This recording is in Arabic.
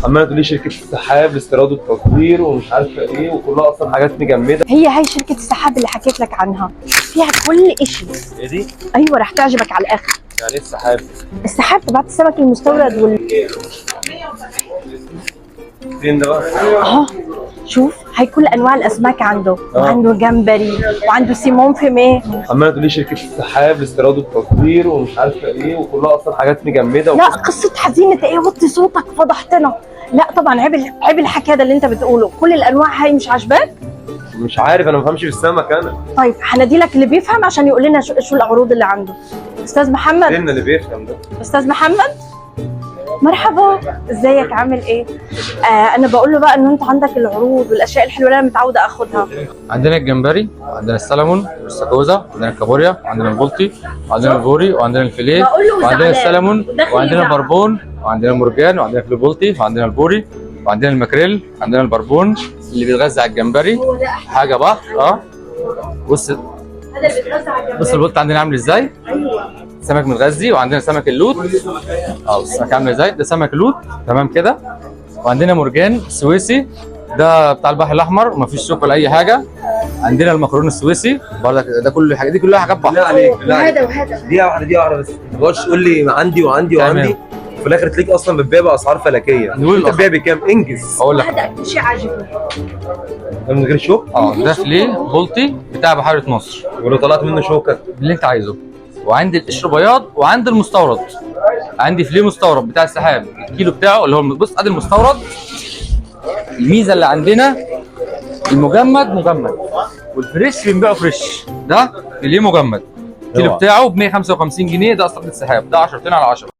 عماله تقول لي شركه السحاب لاستيراد والتصدير ومش عارفه ايه، وكلها اصلا حاجات مجمده. هي شركة السحاب اللي حكيت لك عنها، فيها كل إشي. ايه دي؟ أيوة رح تعجبك على الآخر. يعني ايه السحاب؟ السحاب تبعت السمك المستورد فين ده بقى؟ شوف هي كل انواع الاسماك عنده، وعنده جمبري وعنده سيمون فيميه. عماله تقول لي شركه السحاب لاستيراد والتصدير ومش عارفه ايه، وكلها اصلا حاجات مجمده. لا قصة حزينة ايه، وطي صوتك فضحتنا. لا طبعا عيب الحكي هذا اللي انت بتقوله، كل الانواع هاي مش عاجباك؟ مش عارف، انا ما بفهمش في السمك انا. طيب هنادي لك اللي بيفهم عشان يقول لنا شو العروض اللي عنده. استاذ محمد. فين اللي بيفهم ده؟ استاذ محمد مرحبا، ازيك عامل ايه؟ انا بقول له بقى ان انت عندك العروض والاشياء الحلوه اللي انا متعوده اخدها. عندنا الجمبري، وعندنا السلمون والساكوزا، وعندنا الكابوريا، وعندنا البلطي، وعندنا البوري، وعندنا الفيليه، وعندنا السلمون، وعندنا البربون، وعندنا المرجان، وعندنا البلطي، وعندنا البوري، وعندنا الماكريل، عندنا البربون اللي بيتغذى على الجمبري حاجه بحر. بص البلطي عندنا عامل ازاي؟ سمك متغذي. وعندنا سمك اللوت، السمك عامل ازاي؟ ده سمك لوت تمام كده. وعندنا مرجان سويسي، ده بتاع البحر الاحمر ومفيش شوك ولا اي حاجه. عندنا المكرونه السويسي برضك، ده كل الحاجات دي كلها حاجات بحر. لا عليك، لا عليك. وهذا دقيقه واحده بس، ما تقعدش تقول لي عندي وعندي وعندي وفي الاخر تلاقيك اصلا بتبيع باسعار فلكيه. انت بتبيع بكام؟ انجز. اقول لك هذا اكثر شيء عاجبني. ده من غير شوك؟ ده فيليه بلطي بتاع بحيره نصر، ولو طلعت منه شوكه اللي انت عايزه. وعندي القشر بياض، وعندي المستورد. عندي فيليه مستورد بتاع السحاب، الكيلو بتاعه اللي هو بص ادي المستورد. الميزه اللي عندنا المجمد مجمد، والفريش بنبيعه فريش. ده فيليه مجمد، الكيلو بتاعه ب 155 جنيه. ده اصلا السحاب، ده 10 على 10.